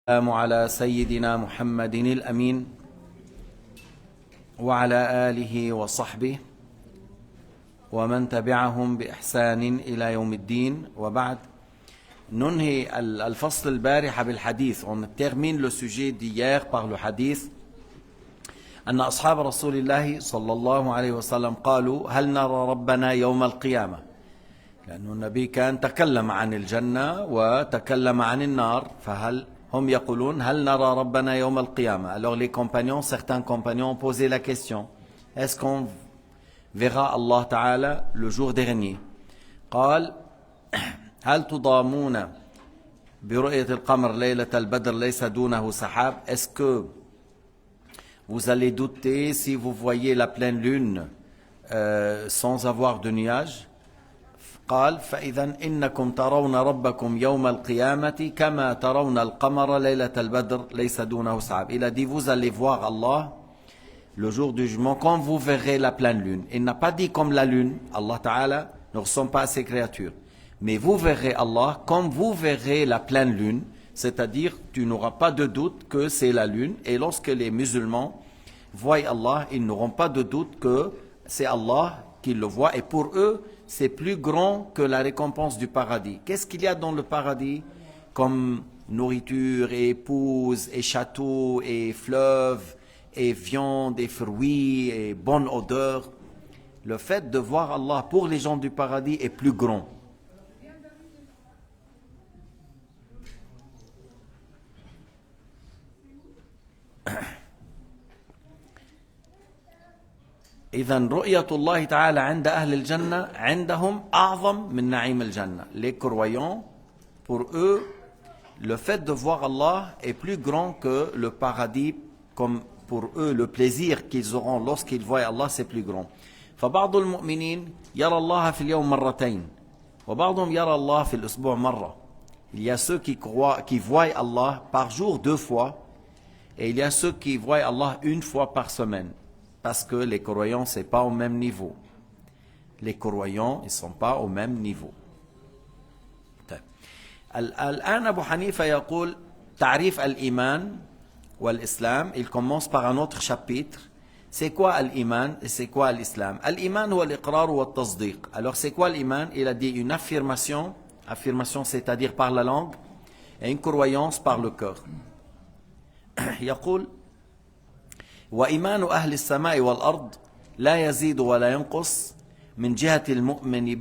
السلام على سيدنا محمد الأمين وعلى آله وصحبه ومن تبعهم بإحسان إلى يوم الدين وبعد. ننهي الفصل البارحة بالحديث. On termine le sujet d'hier par le hadith أن أصحاب رسول الله صلى الله عليه وسلم قالوا هل نرى ربنا يوم القيامة، لأن النبي كان تكلم عن الجنة وتكلم عن النار، فهل هم يقولون هل نرى ربنا يوم القيامة. Alors les compagnons, certains compagnons ont posé la question, est-ce qu'on verra Allah Ta'ala le jour dernier. قال هل تضامون برؤية القمر ليلة البدر ليس دونه سحاب. Est-ce que vous allez douter si vous voyez la pleine lune sans avoir de nuages. قال فإذا إنكم ترون ربكم يوم القيامة كما ترون القمر ليلة البدر ليس دونه سحاب. Il a dit vous allez voir Allah le jour du jugement quand vous verrez la pleine lune. Il n'a pas dit comme la lune. Allah Ta'ala ne ressemble pas à ses créatures. Mais vous verrez Allah comme vous verrez la pleine lune. C'est-à-dire tu n'auras pas de doute que c'est la lune. Et lorsque les musulmans voient Allah, ils n'auront pas de doute que c'est Allah qui le voit. Et pour eux, c'est plus grand que la récompense du paradis. Qu'est-ce qu'il y a dans le paradis comme nourriture et épouses et châteaux et fleuves et viande et fruits et bonne odeur. Le fait de voir Allah pour les gens du paradis est plus grand. إذن رؤية الله تعالى عند أهل الجنة عندهم أعظم من نعيم الجنة. Les croyants, pour eux, le fait de voir Allah est plus grand que le paradis. Comme pour eux, le plaisir qu'ils auront lorsqu'ils voient Allah, c'est plus grand. فبعض المؤمنين يرى الله في اليوم مرتين وبعضهم يرى الله في الأسبوع مرة. Il y a ceux qui voient Allah par jour 2 fois, et il y a ceux qui voient Allah 1 fois par semaine. Parce que les croyants, ce n'est pas au même niveau. Les croyants, ils ne sont pas au même niveau. الآن أبو حنيفة يقول تعريف الإيمان والإسلام. Il commence par un autre chapitre. C'est quoi l'iman et c'est quoi l'islam. L'iman هو الإقرار والتصديق. Alors c'est quoi l'iman? Il a dit une affirmation. Affirmation c'est-à-dire par la langue. Et une croyance par le cœur. يقول وإيمان أهل السماء والأرض لا يزيد ولا ينقص من جهة المؤمن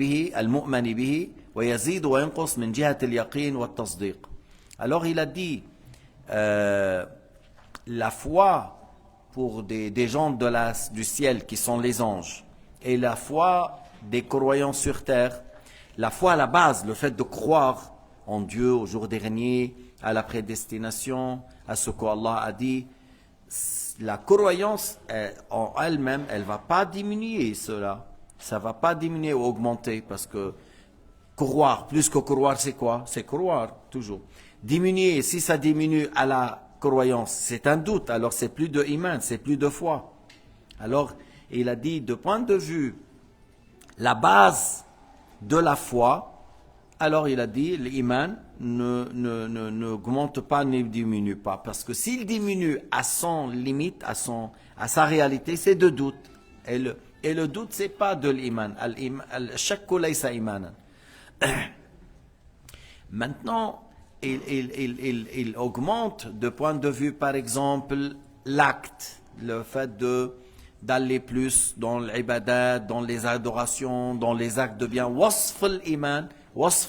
به ويزيد وينقص من جهة اليقين والتصديق. Alors il a dit la foi pour des gens du ciel qui sont les anges et la foi des croyants sur terre. La foi à la base, le fait de croire en Dieu, au jour dernier, à la prédestination, à ce qu'Allah a dit. La croyance en elle-même, elle ne va pas diminuer cela. Ça ne va pas diminuer ou augmenter parce que croire, plus que croire, c'est quoi? C'est croire, toujours. Diminuer, si ça diminue à la croyance, c'est un doute. Alors c'est plus de iman, c'est plus de foi. Alors, il a dit, de point de vue, la base de la foi, alors il a dit, l'iman n'augmente pas, ne diminue pas. Parce que s'il diminue à son limite, à sa réalité, c'est de doute. Et le doute, c'est pas de l'iman. Al-shakku laysa imanan. Maintenant, il augmente de point de vue, par exemple, l'acte, le fait d'aller plus dans l'ibadat, dans les adorations, dans les actes de bien. Wasf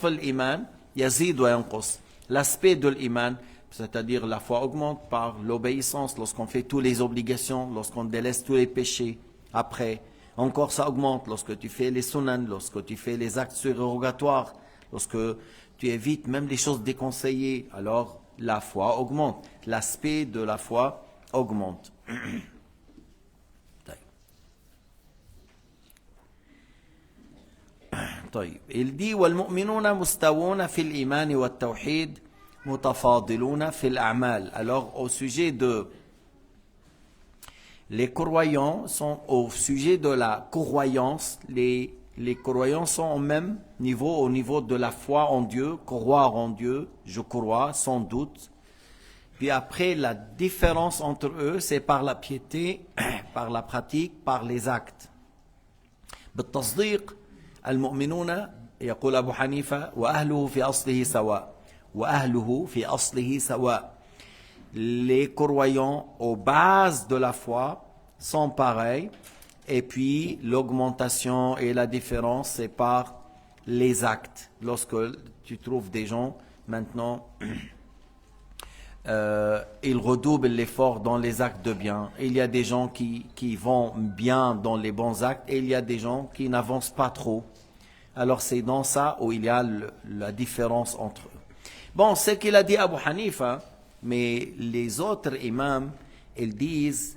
al-iman, yazid wa yanqus. L'aspect de l'iman, c'est-à-dire la foi augmente par l'obéissance, lorsqu'on fait toutes les obligations, lorsqu'on délaisse tous les péchés. Après, encore ça augmente lorsque tu fais les sunan, lorsque tu fais les actes surrogatoires, lorsque tu évites même les choses déconseillées, alors la foi augmente. L'aspect de la foi augmente. طيب. Il dit والمؤمنون مستوون في الإيمان والتوحيد متفاضلون في الأعمال. Alors au sujet de les croyants sont au sujet de la croyance, les croyants sont au même niveau, au niveau de la foi en Dieu, croire en Dieu, je crois sans doute. Puis après, la différence entre eux, c'est par la piété, par la pratique, par les actes. بالتصديق المؤمنون يقول أبو حنيفة وأهله في أصله سواء وأهله في أصله سواء. Les croyants aux bases de la foi sont pareils, et puis l'augmentation et la différence, c'est par les actes. Lorsque tu trouves des gens maintenant, ils redoublent l'effort dans les actes de bien. Il y a des gens qui vont bien dans les bons actes, et il y a des gens qui n'avancent pas trop. Alors c'est dans ça où il y a la différence entre eux. Bon, c'est qu'il a dit Abu Hanifa, mais les autres imams, ils disent,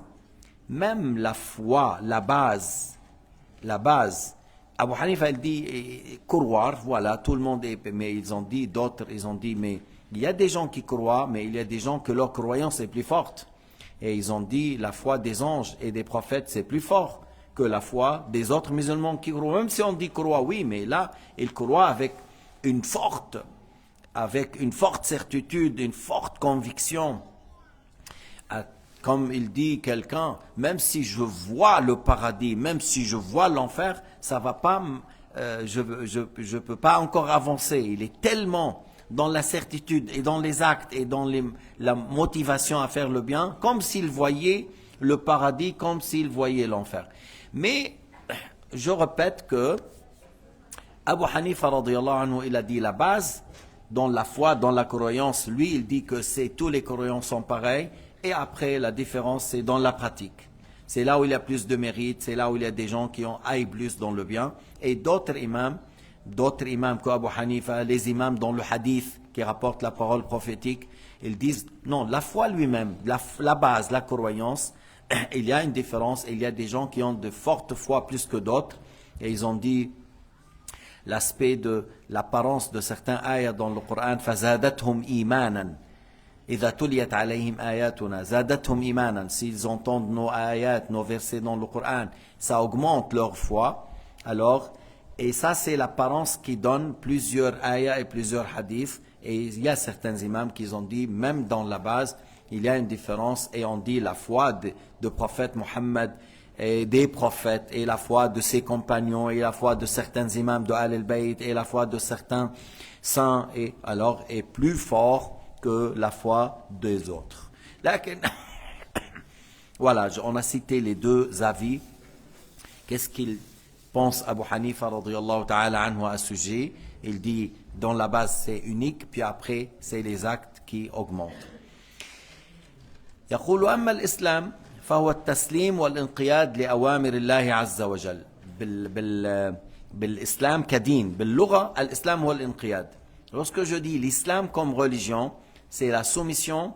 même la foi, la base, Abu Hanifa, il dit, croire, voilà, tout le monde est, mais ils ont dit, d'autres, ils ont dit, mais il y a des gens qui croient, mais il y a des gens que leur croyance est plus forte. Et ils ont dit, la foi des anges et des prophètes, c'est plus fort que la foi des autres musulmans qui croient. Même si on dit croire, oui, mais là, ils croient avec une forte certitude, une forte conviction. Comme il dit quelqu'un, même si je vois le paradis, même si je vois l'enfer, ça va pas, je peux pas encore avancer. Il est tellement dans la certitude et dans les actes et dans la motivation à faire le bien, comme s'il voyait le paradis, comme s'il voyait l'enfer. Mais je répète que Abu Hanifa radiyallahu anhu, il a dit la base dans la foi, dans la croyance. Lui, il dit que tous les croyants sont pareils, et après la différence, c'est dans la pratique. C'est là où il y a plus de mérite, c'est là où il y a des gens qui ont aillé plus dans le bien. Et d'autres imams comme Abu Hanifa, les imams dans le hadith qui rapportent la parole prophétique, ils disent non, la foi lui-même, la base, la croyance, il y a une différence. Il y a des gens qui ont de fortes foi plus que d'autres, et ils ont dit l'aspect de l'apparence de certains ayats dans le Coran, فَزَادَتْهُمْ إِيمَانًا إِذَا تُلِيَتْ عَلَيْهِمْ آيَاتُنَا زَادَتْهُمْ إِيمَانًا. S'ils entendent nos ayats, nos versets dans le Coran, ça augmente leur foi. Alors, et ça c'est l'apparence qui donne plusieurs ayats et plusieurs hadiths. Et il y a certains imams qui ont dit, même dans la base, il y a une différence, et on dit la foi de prophète Mohammed et des prophètes, et la foi de ses compagnons, et la foi de certains imams de Al-Bayt, et la foi de certains saints, et alors est plus fort que la foi des autres. Voilà, on a cité les deux avis. Qu'est-ce qu'il pense Abu Hanifa radiyallahu ta'ala anhu à ce sujet? Il dit, dans la base c'est unique, puis après c'est les actes qui augmentent. يقول أما الإسلام فهو التسليم والانقياد لأوامر الله عز وجل. بالإسلام كدين, باللغة الإسلام هو الانقياد. Lorsque je dis l'islam comme religion, c'est la soumission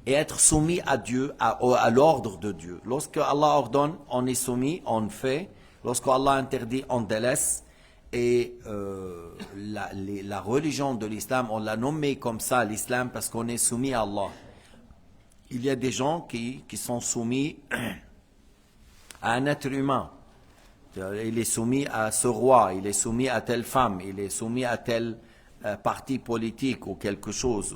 et être soumis à Dieu, à l'ordre de Dieu. Lorsque Allah ordonne, on est soumis, on fait. Lorsque Allah interdit, on délaisse. Et la religion de l'islam, on l'a nommé comme ça, l'islam, parce qu'on est soumis à Allah. Il y a des gens qui sont soumis à un être humain. Il est soumis à ce roi, il est soumis à telle femme, il est soumis à tel parti politique ou quelque chose.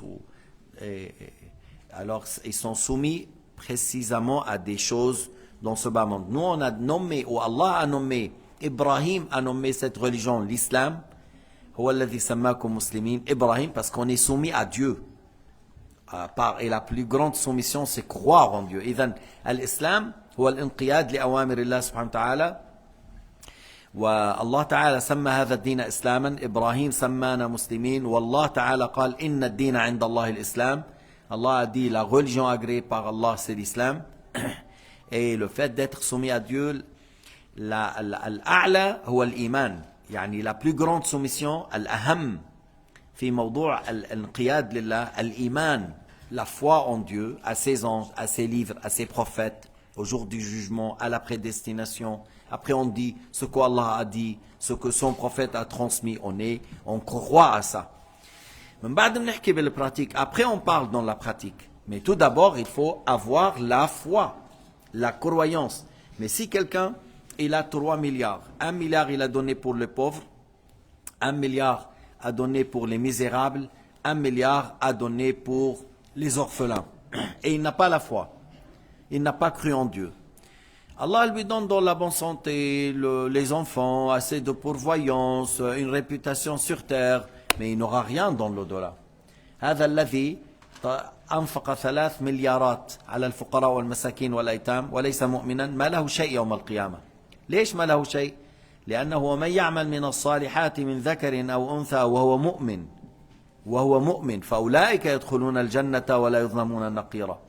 Alors, ils sont soumis précisément à des choses dans ce bas monde. Nous, on a nommé, ou Allah a nommé, Ibrahim a nommé cette religion, l'islam, Ibrahim, parce qu'on est soumis à Dieu. Et la plus grande soumission, c'est croire en Dieu. إذن الإسلام هو الانقياد لأوامر الله سبحانه وتعالى. والله تعالى سمى هذا الدين إسلاما. إبراهيم سمانا مسلمين. والله تعالى قال إن الدين عند الله الإسلام. Allah a dit la religion agréée par Allah, c'est l'islam. Et le fait d'être soumis à Dieu, الأعلى هو الإيمان. يعني la plus grande soumission, الأهم في موضوع الانقياد لله الإيمان, la foi en Dieu, à ses anges, à ses livres, à ses prophètes, au jour du jugement, à la prédestination. Après on dit ce qu'Allah a dit, ce que son prophète a transmis, on croit à ça. Après on parle dans la pratique. Mais tout d'abord il faut avoir la foi, la croyance. Mais si quelqu'un il a 3 milliards, 1 milliard il a donné pour les pauvres, 1 milliard a donné pour les misérables, 1 milliard a donné pour les orphelins. Et il n'a pas la foi. Il n'a pas cru en Dieu. Allah lui donne dans la bonne santé, les enfants, assez de pourvoyance, une réputation sur terre, mais il n'aura rien dans l'au-delà. هذا الذي أنفق 3 مليارات على الفقراء والمساكين والأيتام وليس مؤمنا ما له شيء يوم القيامة. ليش ما له شيء؟ لأنه من يعمل من الصالحات من ذكر أو أنثى وهو مؤمن فأولئك يدخلون الجنة ولا يظلمون نقيرا.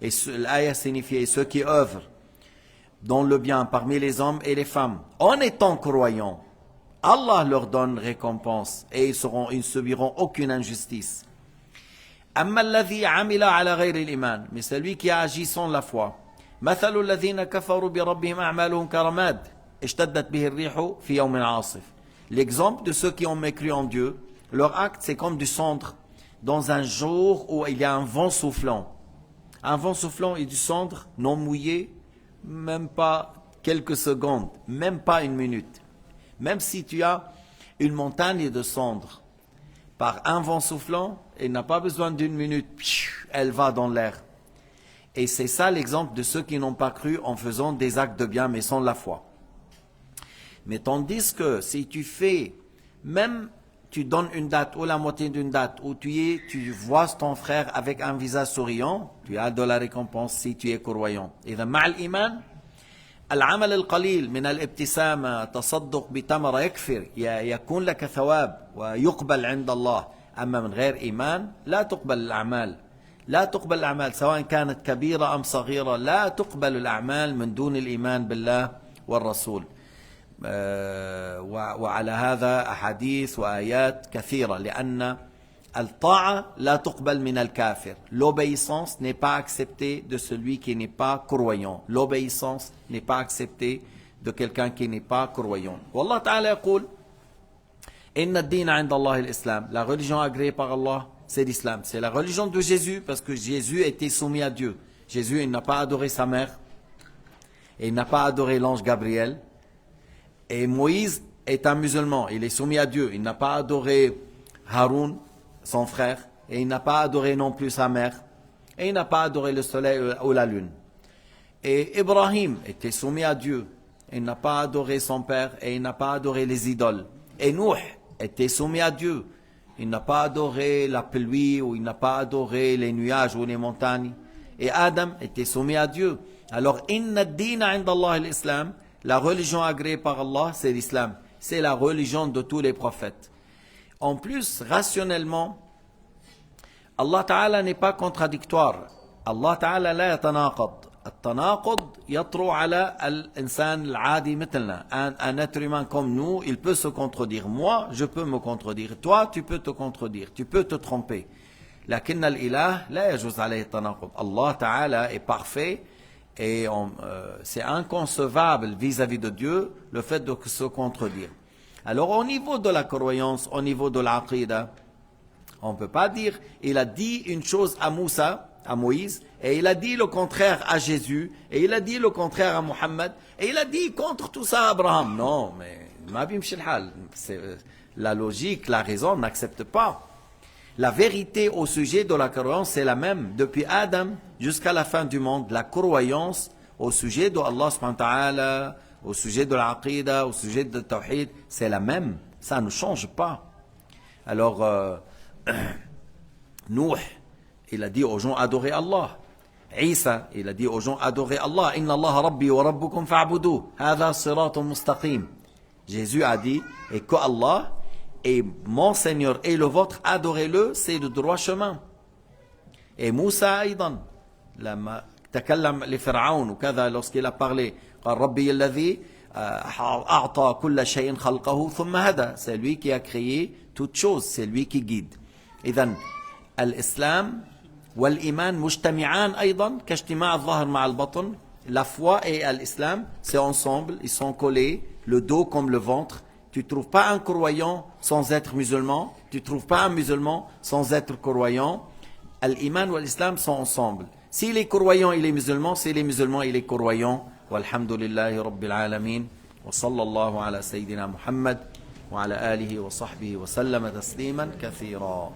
Et l'ayah signifie ceux qui œuvrent dans le bien parmi les hommes et les femmes, en étant croyants, Allah leur donne récompense et ils ne subiront aucune injustice. أما الذي عمل على غير الإيمان, mais celui qui a agi sans la foi. مثل الذين كفروا بربهم أعمالهم كرماد اشتدت به الريح في يوم عاصف. L'exemple de ceux qui ont mécru en Dieu, leur acte c'est comme du cendre dans un jour où il y a un vent soufflant. Un vent soufflant et du cendre non mouillé, même pas quelques secondes, même pas une minute. Même si tu as une montagne de cendres, par un vent soufflant, il n'a pas besoin d'une minute, elle va dans l'air. Et c'est ça l'exemple de ceux qui n'ont pas cru en faisant des actes de bien mais sans la foi. Mais tandis que si tu fais, même tu donnes une date ou la moitié d'une date, où tu vois ton frère avec un visage souriant, tu as de la récompense si tu es croyant. إذا مع الإيمان العمل القليل من الابتسامة تصدق بتمر يكون لك ثواب ويقبل عند الله. أما من غير إيمان لا تقبل الأعمال. لا تقبل الأعمال سواء كانت كبيرة أم صغيرة. لا تقبل الأعمال من دون الإيمان بالله والرسول. وعلى هذا أحاديث وآيات كثيرة لأن الطاعة لا تقبل من الكافر. L'obéissance n'est pas acceptée de celui qui n'est pas croyant. L'obéissance n'est pas acceptée de quelqu'un qui n'est pas croyant. والله تعالى يقول إن الدين عند الله الإسلام. La religion agréée par Allah, c'est l'islam. C'est la religion de Jésus parce que Jésus était soumis à Dieu. Jésus, il n'a pas adoré sa mère et il n'a pas adoré l'ange Gabriel. Et Moïse est un musulman, il est soumis à Dieu. Il n'a pas adoré Haroun, son frère, et il n'a pas adoré non plus sa mère, et il n'a pas adoré le soleil ou la lune. Et Ibrahim était soumis à Dieu, il n'a pas adoré son père, et il n'a pas adoré les idoles. Et Nuh était soumis à Dieu, il n'a pas adoré la pluie, ou il n'a pas adoré les nuages ou les montagnes. Et Adam était soumis à Dieu. Alors, inna ad-dina 'inda Allah al-Islam. La religion agréée par Allah, c'est l'islam. C'est la religion de tous les prophètes. En plus, rationnellement, Allah Ta'ala n'est pas contradictoire. Allah Ta'ala لا يتناقض. التناقض يطرو على الإنسان العادي مثلنا. Un être humain comme nous, il peut se contredire. Moi, je peux me contredire. Toi, tu peux te contredire. Tu peux te tromper. لكن الإله لا يجوز عليه التناقض. Allah Ta'ala est parfait. Et c'est inconcevable vis-à-vis de Dieu le fait de se contredire. Alors au niveau de la croyance, au niveau de l'aqida, on ne peut pas dire il a dit une chose à Moussa, à Moïse, et il a dit le contraire à Jésus, et il a dit le contraire à Mohammed, et il a dit contre tout ça à Abraham. Non, mais la logique, la raison n'accepte pas. La vérité au sujet de la croyance, c'est la même. Depuis Adam jusqu'à la fin du monde, la croyance au sujet de Allah subhanahu wa ta'ala, au sujet de l'aqida, au sujet de tawhid, c'est la même. Ça ne change pas. Alors, Nuh, il a dit aux gens adorez Allah. Isa, il a dit aux gens adorez Allah. Inna Allah rabbi wa rabbukum fa'budu. Hadha siratun mustaqim. Jésus a dit, et que Allah et mon Seigneur et le vôtre, adorez-le, c'est le droit chemin. Et Moussa أيضا لما تكلم لفرعون وكذا lorsqu'il a parlé قال ربي الذي أعطى كل شيء خلقه ثم هدى. C'est lui qui a créé toute chose, c'est lui qui guide. إذن الإسلام والإيمان مجتمعان أيضا كاجتماع الظاهر مع البطن. La foi et l'islam, c'est ensemble, ils sont collés, le dos comme le ventre. Tu ne trouves pas un croyant sans être musulman. Tu ne trouves pas un musulman sans être croyant. L'iman et l'islam sont ensemble. S'il est croyant, il est musulman. S'il est musulman, il est croyant. Walhamdulillahi Rabbil Alamin. Wa sallallahu ala Sayyidina Muhammad. Wa ala alihi wa sahbihi wa sallama tasliman kathira.